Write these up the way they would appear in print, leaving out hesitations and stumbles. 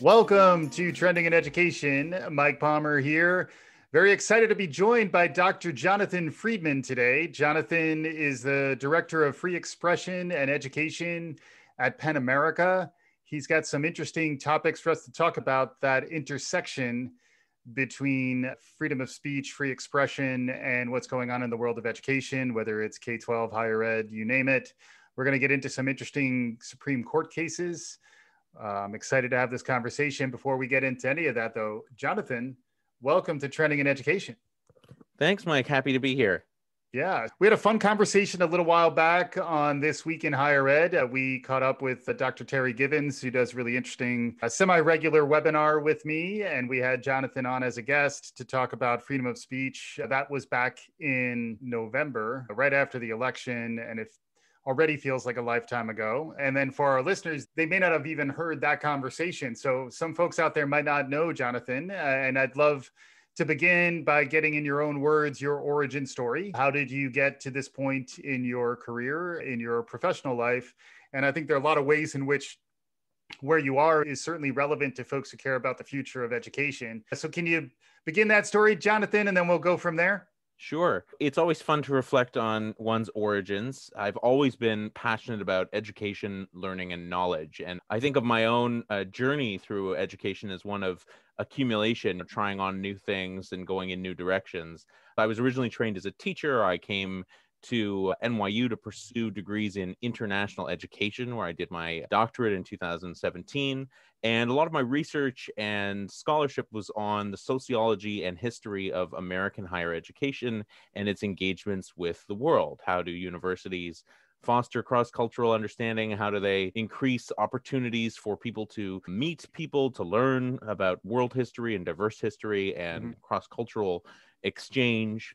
Welcome to Trending in Education. Mike Palmer here. Very excited to be joined by Dr. Jonathan Friedman today. Jonathan is the Director of Free Expression and Education at PEN America. He's got some interesting topics for us to talk about, that intersection between freedom of speech, free expression, and what's going on in the world of education, whether it's K-12, higher ed, you name it. We're going to get into some interesting Supreme Court cases. I'm excited to have this conversation. Before we get into any of that, though, Jonathan, welcome to Trending in Education. Thanks, Mike. Happy to be here. Yeah, we had a fun conversation a little while back on This Week in Higher Ed. We caught up with Dr. Terry Givens, who does really interesting semi-regular webinar with me, and we had Jonathan on as a guest to talk about freedom of speech. That was back in November, right after the election, and it already feels like a lifetime ago. And then for our listeners, they may not have even heard that conversation. So some folks out there might not know Jonathan, and I'd love to begin by getting in your own words, your origin story. How did you get to this point in your career, in your professional life? And I think there are a lot of ways in which where you are is certainly relevant to folks who care about the future of education. So can you begin that story, Jonathan, and then we'll go from there? Sure. It's always fun to reflect on one's origins. I've always been passionate about education, learning, and knowledge. And I think of my own journey through education as one of accumulation, trying on new things and going in new directions. I was originally trained as a teacher. I came to NYU to pursue degrees in international education, where I did my doctorate in 2017. And a lot of my research and scholarship was on the sociology and history of American higher education and its engagements with the world. How do universities foster cross-cultural understanding? How do they increase opportunities for people to meet people, to learn about world history and diverse history and cross-cultural exchange?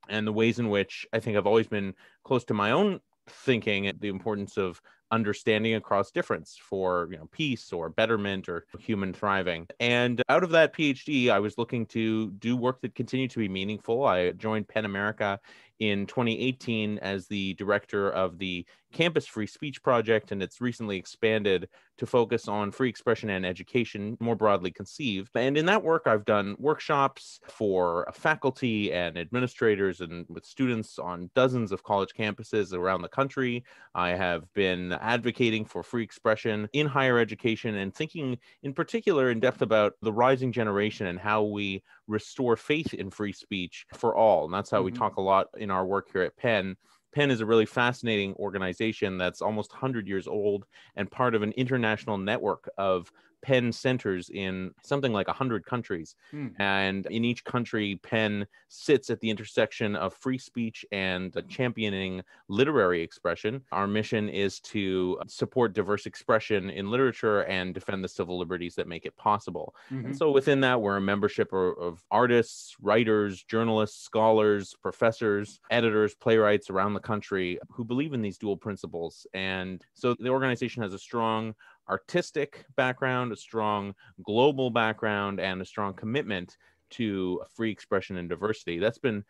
And the ways in which I think I've always been close to my own thinking, the importance of understanding across difference for peace or betterment or human thriving. And out of that PhD, I was looking to do work that continued to be meaningful. I joined PEN America in 2018 as the director of the Campus Free Speech Project, and it's recently expanded to focus on free expression and education, more broadly conceived. And in that work, I've done workshops for faculty and administrators and with students on dozens of college campuses around the country. I have been advocating for free expression in higher education and thinking in particular in depth about the rising generation and how we restore faith in free speech for all. And that's how we talk a lot in our work here at Penn. Penn is a really fascinating organization that's almost 100 years old and part of an international network of Penn centers in something like 100 countries. And in each country, Penn sits at the intersection of free speech and championing literary expression. Our mission is to support diverse expression in literature and defend the civil liberties that make it possible. And so within that, we're a membership of artists, writers, journalists, scholars, professors, editors, playwrights around the country who believe in these dual principles. And so the organization has a strong artistic background, a strong global background, and a strong commitment to free expression and diversity. That's been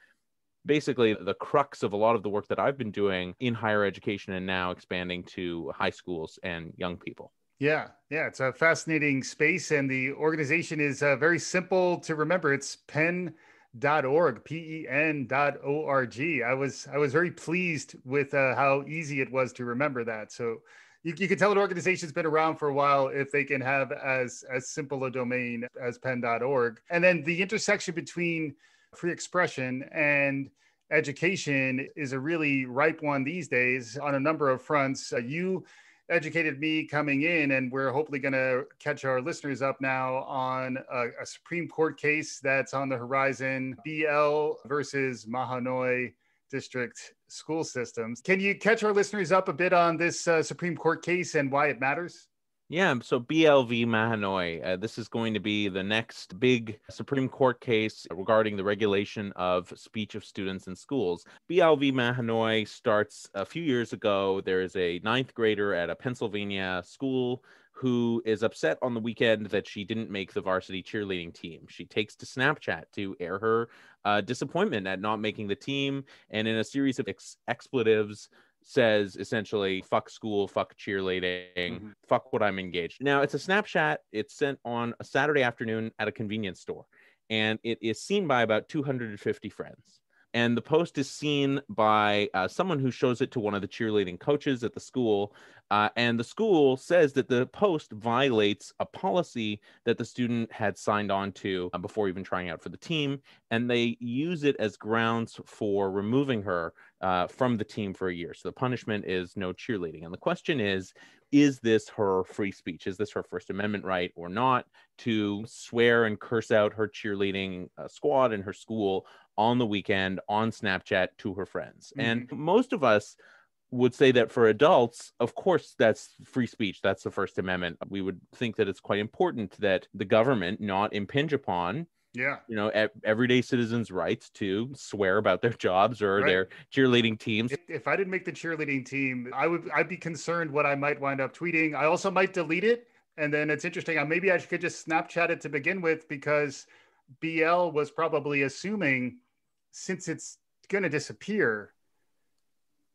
basically the crux of a lot of the work that I've been doing in higher education and now expanding to high schools and young people. Yeah, it's a fascinating space, and the organization is very simple to remember. It's pen.org, PEN.org. I was very pleased with how easy it was to remember that. So you can tell an organization's been around for a while if they can have as simple a domain as pen.org. And then the intersection between free expression and education is a really ripe one these days on a number of fronts. You educated me coming in, and we're hopefully going to catch our listeners up now on a Supreme Court case that's on the horizon, BL versus Mahanoy District School Systems. Can you catch our listeners up a bit on this Supreme Court case and why it matters? Yeah, so BLV Mahanoy, this is going to be the next big Supreme Court case regarding the regulation of speech of students in schools. BLV Mahanoy starts a few years ago. There is a ninth grader at a Pennsylvania school who is upset on the weekend that she didn't make the varsity cheerleading team. She takes to Snapchat to air her disappointment at not making the team, and in a series of expletives, says essentially, fuck school, fuck cheerleading, fuck what I'm engaged. Now, it's a Snapchat. It's sent on a Saturday afternoon at a convenience store, and it is seen by about 250 friends. And the post is seen by someone who shows it to one of the cheerleading coaches at the school. And the school says that the post violates a policy that the student had signed on to before even trying out for the team. And they use it as grounds for removing her from the team for a year. So the punishment is no cheerleading. And the question is this her free speech? Is this her First Amendment right or not to swear and curse out her cheerleading squad and her school on the weekend on Snapchat to her friends? And most of us would say that for adults, of course, that's free speech. That's the First Amendment. We would think that it's quite important that the government not impinge upon everyday citizens' rights to swear about their jobs or their cheerleading teams. If I didn't make the cheerleading team, I'd be concerned what I might wind up tweeting. I also might delete it. And then it's interesting. Maybe I could just Snapchat it to begin with, because BL was probably assuming, since it's going to disappear,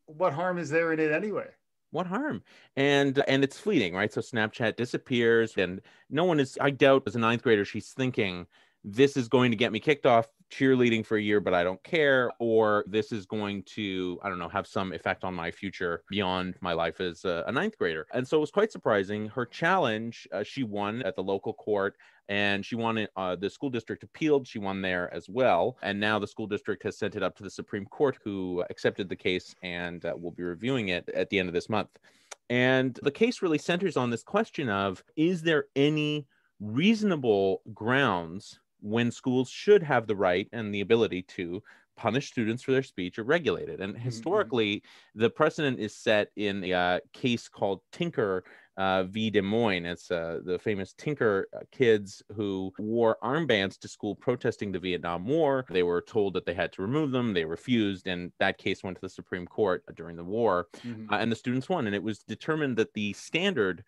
what harm is there in it anyway? What harm? And it's fleeting, right? So Snapchat disappears, and no one is, I doubt as a ninth grader, she's thinking, this is going to get me kicked off cheerleading for a year, but I don't care, or this is going to, I don't know, have some effect on my future beyond my life as a ninth grader. And so it was quite surprising. Her challenge, she won at the local court, and she won it. The school district appealed. She won there as well. And now the school district has sent it up to the Supreme Court, who accepted the case and will be reviewing it at the end of this month. And the case really centers on this question of, is there any reasonable grounds when schools should have the right and the ability to punish students for their speech or regulate it? And historically, the precedent is set in a case called Tinker v. Des Moines. It's the famous Tinker kids who wore armbands to school protesting the Vietnam War. They were told that they had to remove them. They refused, and that case went to the Supreme Court during the war, and the students won. And it was determined that the standard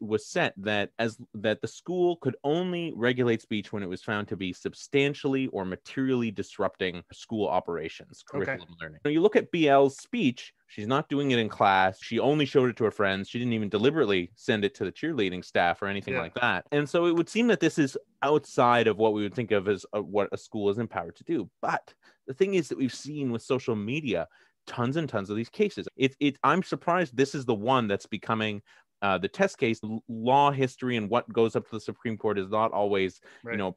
was set that the school could only regulate speech when it was found to be substantially or materially disrupting school operations, curriculum learning. When you look at BL's speech, she's not doing it in class. She only showed it to her friends. She didn't even deliberately send it to the cheerleading staff or anything like that. And so it would seem that this is outside of what we would think of as what a school is empowered to do. But the thing is that we've seen with social media tons and tons of these cases. I'm surprised this is the one that's becoming the test case. Law history and what goes up to the Supreme Court is not always,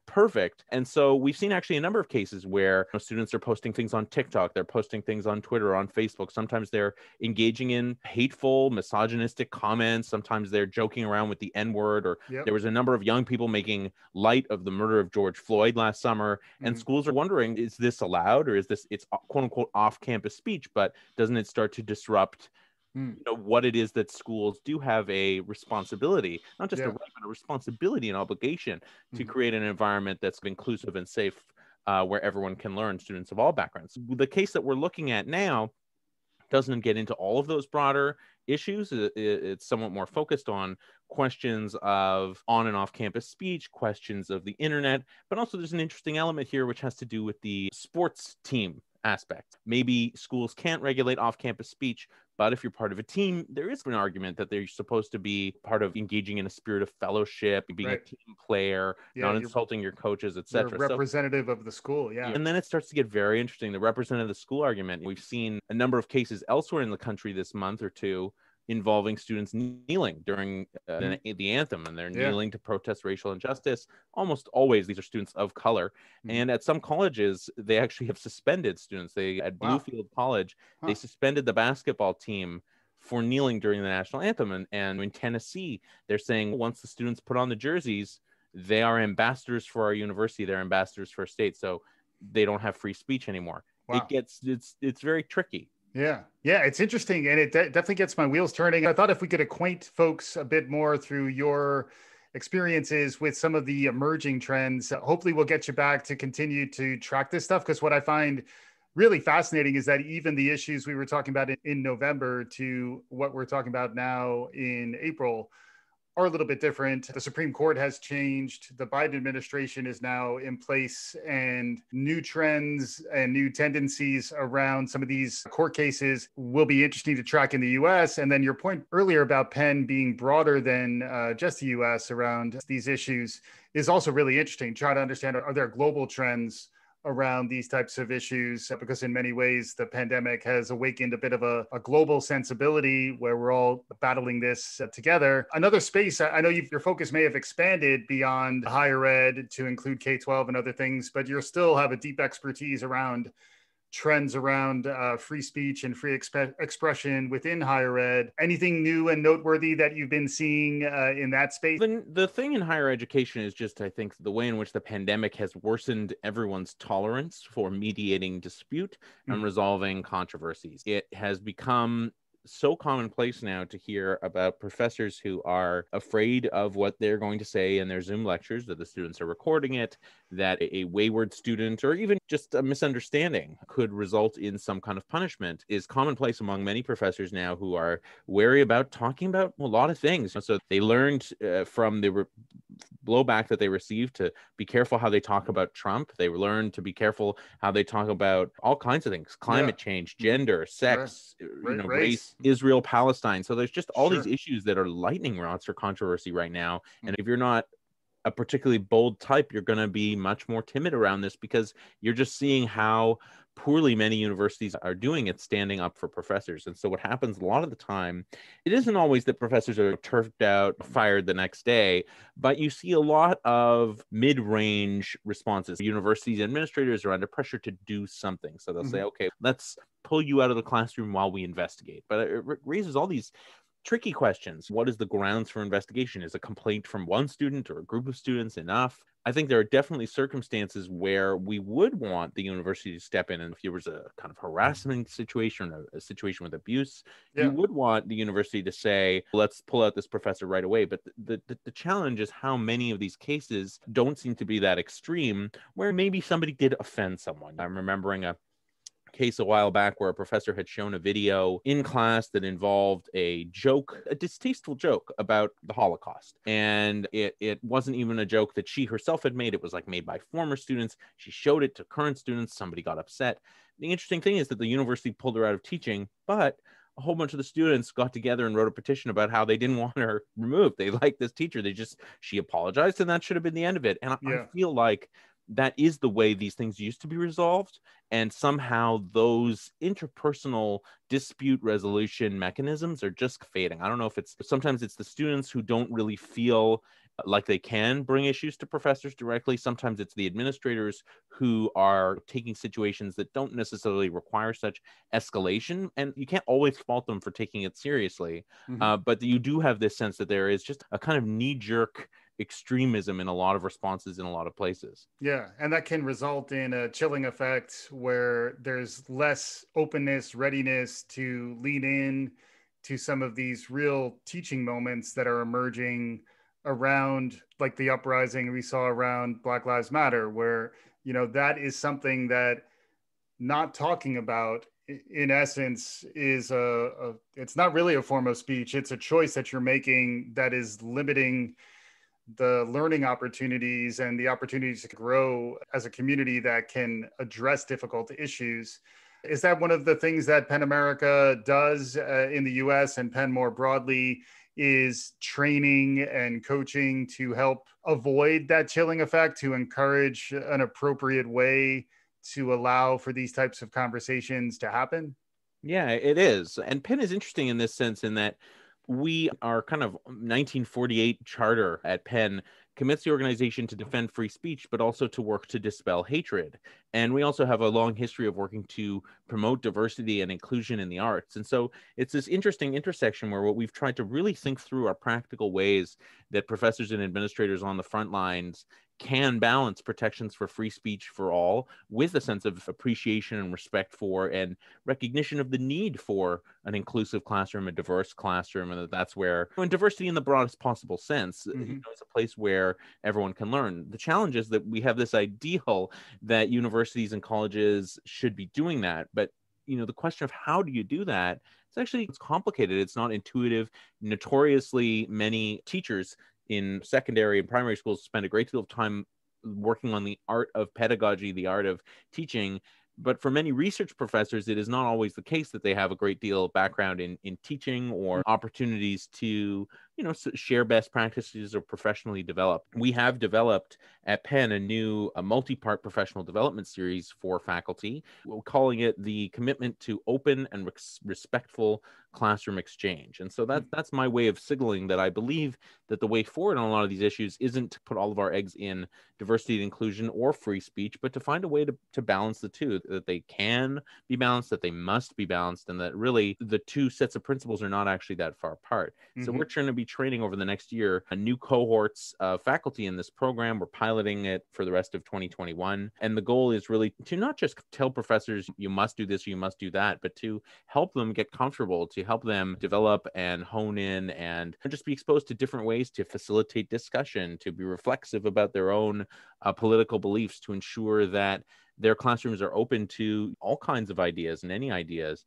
perfect. And so we've seen actually a number of cases where students are posting things on TikTok, they're posting things on Twitter, on Facebook. Sometimes they're engaging in hateful, misogynistic comments. Sometimes they're joking around with the N-word, or there was a number of young people making light of the murder of George Floyd last summer. And schools are wondering, is this allowed, or is this, it's quote unquote off-campus speech, but doesn't it start to disrupt what it is that schools do have a responsibility, not just a right, but a responsibility and obligation to create an environment that's inclusive and safe, where everyone can learn, students of all backgrounds. The case that we're looking at now doesn't get into all of those broader issues. It's somewhat more focused on questions of on and off campus speech, questions of the internet, but also there's an interesting element here which has to do with the sports team aspect. Maybe schools can't regulate off-campus speech, but if you're part of a team, there is an argument that they're supposed to be part of engaging in a spirit of fellowship, being a team player, not insulting your coaches, etc. Representative of the school, And then it starts to get very interesting. The representative of the school argument. We've seen a number of cases elsewhere in the country this month or two involving students kneeling during the anthem, and they're kneeling to protest racial injustice. Almost always these are students of color. And at some colleges, they actually have suspended students. At Bluefield College, they suspended the basketball team for kneeling during the national anthem. And in Tennessee, they're saying once the students put on the jerseys, they are ambassadors for our university, they're ambassadors for our state, so they don't have free speech anymore. It's very tricky. Yeah, it's interesting, and it definitely gets my wheels turning. I thought if we could acquaint folks a bit more through your experiences with some of the emerging trends, hopefully we'll get you back to continue to track this stuff, because what I find really fascinating is that even the issues we were talking about in November to what we're talking about now in April are a little bit different. The Supreme Court has changed. The Biden administration is now in place, and new trends and new tendencies around some of these court cases will be interesting to track in the US. And then your point earlier about Penn being broader than just the US around these issues is also really interesting. Try to understand, are there global trends around these types of issues, because in many ways the pandemic has awakened a bit of a global sensibility where we're all battling this together. Another space, I know your focus may have expanded beyond higher ed to include K-12 and other things, but you still have a deep expertise around trends around free speech and free expression within higher ed. Anything new and noteworthy that you've been seeing in that space? The thing in higher education is just, I think, the way in which the pandemic has worsened everyone's tolerance for mediating dispute and resolving controversies. It has become so commonplace now to hear about professors who are afraid of what they're going to say in their Zoom lectures, that the students are recording it, that a wayward student or even just a misunderstanding could result in some kind of punishment is commonplace among many professors now who are wary about talking about a lot of things. So they learned from the blowback that they received to be careful how they talk about Trump. They learned to be careful how they talk about all kinds of things: climate change, gender, sex, race, Israel, Palestine. So there's just all these issues that are lightning rods for controversy right now. And if you're not a particularly bold type, you're going to be much more timid around this because you're just seeing how poorly many universities are doing it, standing up for professors. And so what happens a lot of the time, it isn't always that professors are turfed out, fired the next day, but you see a lot of mid-range responses. Universities administrators are under pressure to do something. So they'll say, okay, let's pull you out of the classroom while we investigate. But it raises all these tricky questions. What is the grounds for investigation? Is a complaint from one student or a group of students enough? I think there are definitely circumstances where we would want the university to step in. And if there was a kind of harassment situation or a situation with abuse, you would want the university to say, let's pull out this professor right away. But the challenge is how many of these cases don't seem to be that extreme, where maybe somebody did offend someone. I'm remembering a case a while back where a professor had shown a video in class that involved a joke, a distasteful joke about the Holocaust. And it wasn't even a joke that she herself had made. It was like made by former students. She showed it to current students. Somebody got upset. The interesting thing is that the university pulled her out of teaching, but a whole bunch of the students got together and wrote a petition about how they didn't want her removed. They liked this teacher. She apologized, and that should have been the end of it. And I feel like that is the way these things used to be resolved. And somehow those interpersonal dispute resolution mechanisms are just fading. I don't know if sometimes it's the students who don't really feel like they can bring issues to professors directly. Sometimes it's the administrators who are taking situations that don't necessarily require such escalation. And you can't always fault them for taking it seriously. But you do have this sense that there is just a kind of knee-jerk extremism in a lot of responses in a lot of places. Yeah, and that can result in a chilling effect where there's less openness, readiness to lean in to some of these real teaching moments that are emerging around, like the uprising we saw around Black Lives Matter, where, that is something that not talking about in essence is it's not really a form of speech. It's a choice that you're making that is limiting the learning opportunities and the opportunities to grow as a community that can address difficult issues. Is that one of the things that Penn America does in the US and Penn more broadly, is training and coaching to help avoid that chilling effect, to encourage an appropriate way to allow for these types of conversations to happen? Yeah, it is. And Penn is interesting in this sense in that our kind of 1948 charter at Penn commits the organization to defend free speech, but also to work to dispel hatred. And we also have a long history of working to promote diversity and inclusion in the arts. And so it's this interesting intersection where what we've tried to really think through are practical ways that professors and administrators on the front lines can balance protections for free speech for all with a sense of appreciation and respect for and recognition of the need for an inclusive classroom, a diverse classroom, and that's where, and diversity in the broadest possible sense, it's a place where everyone can learn. The challenge is that we have this ideal that universities and colleges should be doing that, but the question of how do you do that it's complicated. It's not intuitive. Notoriously, many teachers in secondary and primary schools spend a great deal of time working on the art of pedagogy, the art of teaching. But for many research professors, it is not always the case that they have a great deal of background in teaching or opportunities to, share best practices or professionally develop. We have developed at Penn a multi-part professional development series for faculty. We're calling it the Commitment to Open and Respectful Classroom Exchange. And so that's my way of signaling that I believe that the way forward on a lot of these issues isn't to put all of our eggs in diversity and inclusion or free speech, but to find a way to balance the two, that they can be balanced, that they must be balanced, and that really the two sets of principles are not actually that far apart. So we're trying to be training over the next year new cohorts of faculty in this program. We're piloting it for the rest of 2021. And the goal is really to not just tell professors, you must do this or you must do that, but to help them get comfortable, to help them develop and hone in and just be exposed to different ways to facilitate discussion, to be reflexive about their own political beliefs, to ensure that their classrooms are open to all kinds of ideas and any ideas.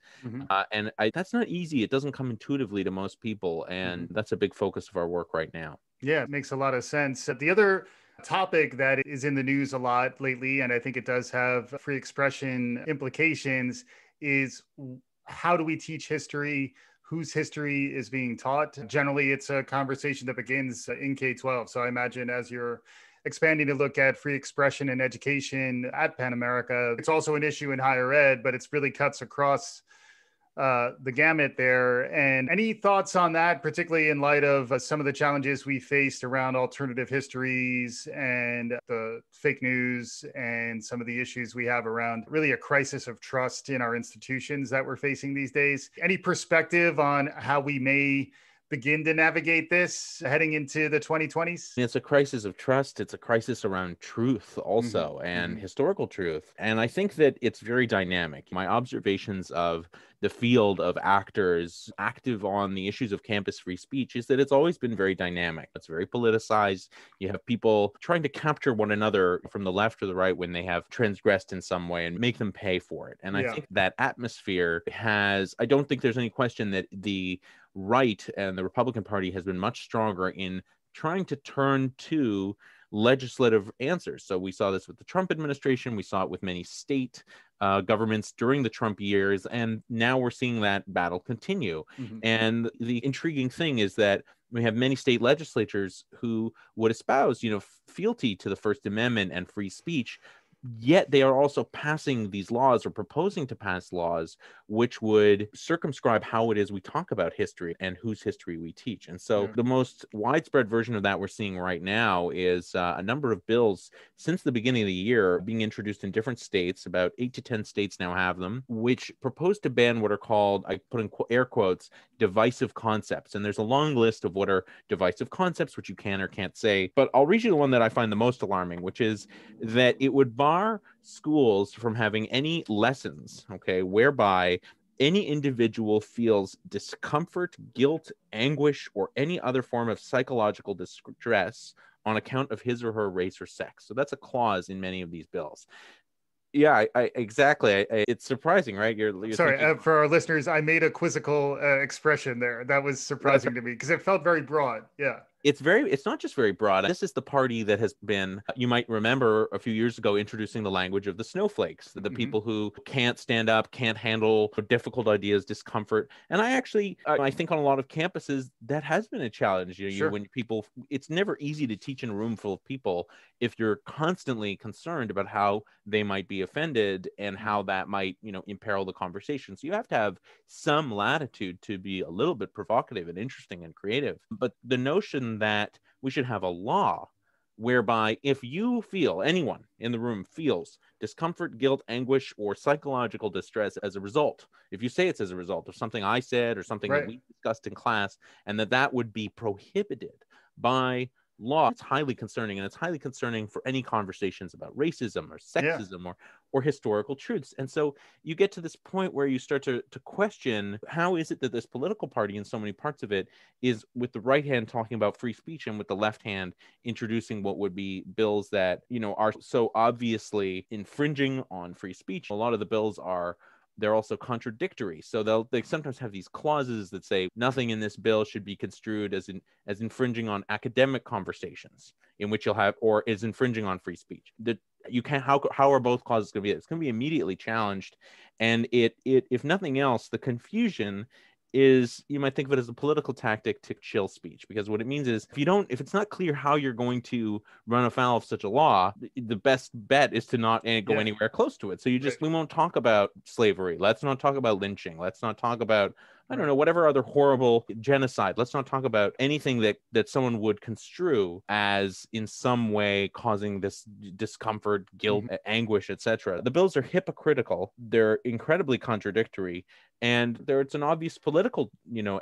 That's not easy. It doesn't come intuitively to most people. And that's a big focus of our work right now. Yeah, it makes a lot of sense. The other topic that is in the news a lot lately, and I think it does have free expression implications, is how do we teach history? Whose history is being taught? Generally, it's a conversation that begins in K-12. So I imagine as you're expanding to look at free expression and education at Pan America, it's also an issue in higher ed, but it's really cuts across the gamut there. And any thoughts on that, particularly in light of some of the challenges we faced around alternative histories and the fake news and some of the issues we have around really a crisis of trust in our institutions that we're facing these days? Any perspective on how we may begin to navigate this heading into the 2020s? It's a crisis of trust. It's a crisis around truth also, and historical truth. And I think that it's very dynamic. My observations of the field of actors active on the issues of campus free speech is that it's always been very dynamic. It's very politicized. You have people trying to capture one another from the left or the right when they have transgressed in some way and make them pay for it. And I think that atmosphere I don't think there's any question that the right and the Republican Party has been much stronger in trying to turn to legislative answers. So we saw this with the Trump administration. We saw it with many state governments during the Trump years. And now we're seeing that battle continue. And the intriguing thing is that we have many state legislatures who would espouse, fealty to the First Amendment and free speech. Yet they are also passing these laws or proposing to pass laws which would circumscribe how it is we talk about history and whose history we teach. And so the most widespread version of that we're seeing right now is a number of bills since the beginning of the year being introduced in different states. About 8 to 10 states now have them, which propose to ban what are called, I put in air quotes, divisive concepts. And there's a long list of what are divisive concepts, which you can or can't say. But I'll read you the one that I find the most alarming, which is that it would bar schools from having any lessons, whereby any individual feels discomfort, guilt, anguish, or any other form of psychological distress on account of his or her race or sex. So that's a clause in many of these bills. Yeah, exactly. It's surprising, right? You're Sorry, thinking... for our listeners, I made a quizzical expression there. That was surprising to me because it felt very broad. Yeah. It's not just very broad. This is the party that has been, you might remember a few years ago, introducing the language of the snowflakes, the people who can't stand up, can't handle difficult ideas, discomfort. And I think on a lot of campuses, that has been a challenge. When people, it's never easy to teach in a room full of people if you're constantly concerned about how they might be offended and how that might, imperil the conversation. So you have to have some latitude to be a little bit provocative and interesting and creative. But the notion that we should have a law whereby if anyone in the room feels discomfort, guilt, anguish, or psychological distress as a result, if you say it's as a result of something I said or something that we discussed in class, and that would be prohibited by law, it's highly concerning. And it's highly concerning for any conversations about racism or sexism or historical truths. And so you get to this point where you start to question, how is it that this political party in so many parts of it is with the right hand talking about free speech and with the left hand introducing what would be bills that, are so obviously infringing on free speech. A lot of the bills are they're also contradictory. So they sometimes have these clauses that say nothing in this bill should be construed as infringing on academic conversations, in which you'll have, or is infringing on free speech. That you can't, how are both clauses going to be? It's going to be immediately challenged. And it if nothing else, the confusion is, you might think of it as a political tactic to chill speech, because what it means is if it's not clear how you're going to run afoul of such a law, the best bet is to not go anywhere close to it. So we won't talk about slavery. Let's not talk about lynching. Let's not talk about, I don't know, whatever other horrible genocide. Let's not talk about anything that someone would construe as in some way causing this discomfort, guilt, anguish, etc. The bills are hypocritical. They're incredibly contradictory. And it's an obvious political,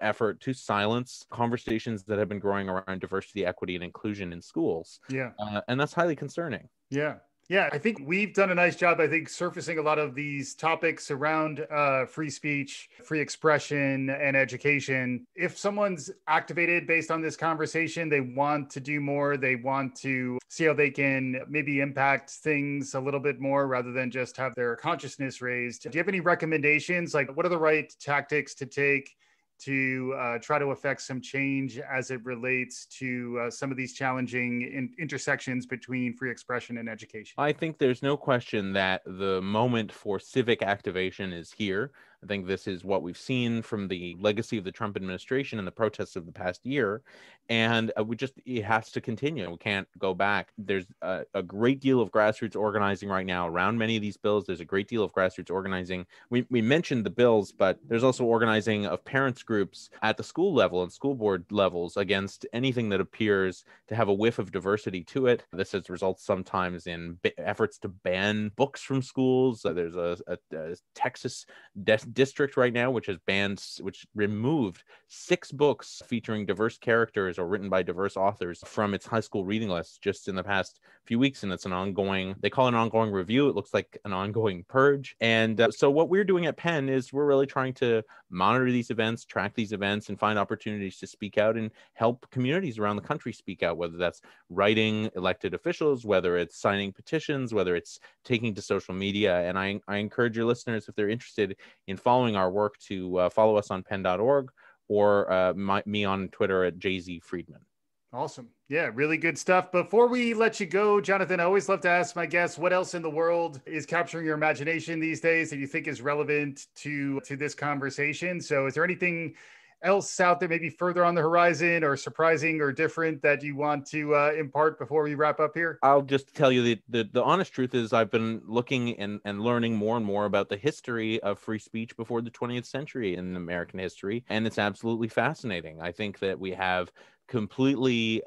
effort to silence conversations that have been growing around diversity, equity, and inclusion in schools. Yeah. And that's highly concerning. Yeah. Yeah, I think we've done a nice job, surfacing a lot of these topics around free speech, free expression, and education. If someone's activated based on this conversation, they want to do more, they want to see how they can maybe impact things a little bit more rather than just have their consciousness raised. Do you have any recommendations? Like, what are the right tactics to take to try to affect some change as it relates to some of these challenging intersections between free expression and education? I think there's no question that the moment for civic activation is here. I think this is what we've seen from the legacy of the Trump administration and the protests of the past year. And it has to continue. We can't go back. There's a great deal of grassroots organizing right now around many of these bills. There's a great deal of grassroots organizing. We mentioned the bills, but there's also organizing of parents groups at the school level and school board levels against anything that appears to have a whiff of diversity to it. This has results sometimes in efforts to ban books from schools. There's a Texas district right now which removed 6 books featuring diverse characters or written by diverse authors from its high school reading list just in the past few weeks. And it's they call it an ongoing review. It looks like an ongoing purge. And so what we're doing at Penn is we're really trying to monitor these events, track these events, and find opportunities to speak out and help communities around the country speak out, whether that's writing elected officials, whether it's signing petitions, whether it's taking to social media. And I encourage your listeners, if they're interested in following our work, to follow us on pen.org or me on Twitter at JZ Friedman. Awesome. Yeah, really good stuff. Before we let you go, Jonathan, I always love to ask my guests, what else in the world is capturing your imagination these days that you think is relevant to this conversation? So is there anything else out there, maybe further on the horizon or surprising or different, that you want to impart before we wrap up here? I'll just tell you the honest truth is I've been looking and learning more and more about the history of free speech before the 20th century in American history. And it's absolutely fascinating. I think that we have completely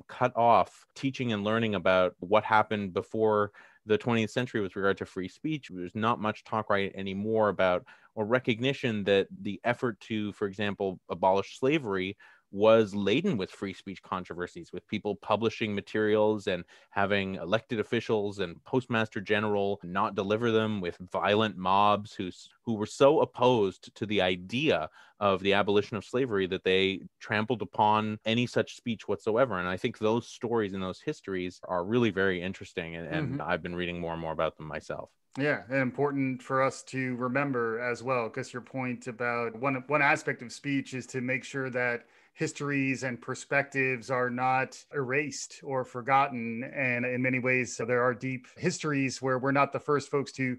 cut off teaching and learning about what happened before the 20th century with regard to free speech. There's not much talk right anymore about or recognition that the effort to, for example, abolish slavery was laden with free speech controversies, with people publishing materials and having elected officials and postmaster general not deliver them, with violent mobs who were so opposed to the idea of the abolition of slavery that they trampled upon any such speech whatsoever. And I think those stories and those histories are really very interesting. And I've been reading more and more about them myself. Yeah, and important for us to remember as well, because your point about one aspect of speech is to make sure that histories and perspectives are not erased or forgotten. And in many ways, there are deep histories where we're not the first folks to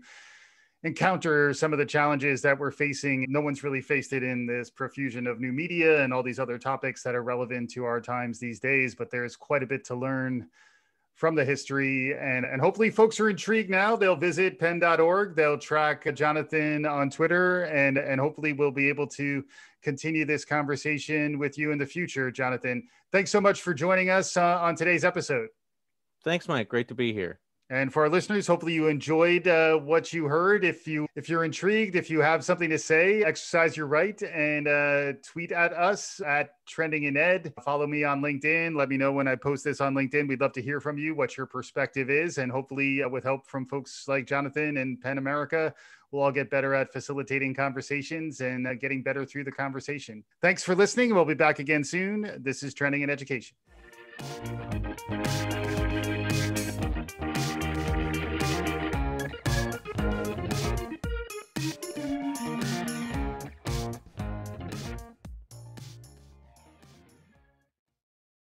encounter some of the challenges that we're facing. No one's really faced it in this profusion of new media and all these other topics that are relevant to our times these days, but there's quite a bit to learn from the history. And hopefully folks are intrigued now. They'll visit pen.org. They'll track Jonathan on Twitter, and hopefully we'll be able to continue this conversation with you in the future. Jonathan, thanks so much for joining us on today's episode. Thanks, Mike. Great to be here. And for our listeners, hopefully you enjoyed what you heard. If you're intrigued, if you have something to say, exercise your right and tweet at us at Trending in Ed. Follow me on LinkedIn. Let me know when I post this on LinkedIn. We'd love to hear from you, what your perspective is. And hopefully with help from folks like Jonathan and Penn America, we'll all get better at facilitating conversations and getting better through the conversation. Thanks for listening. We'll be back again soon. This is Trending in Education.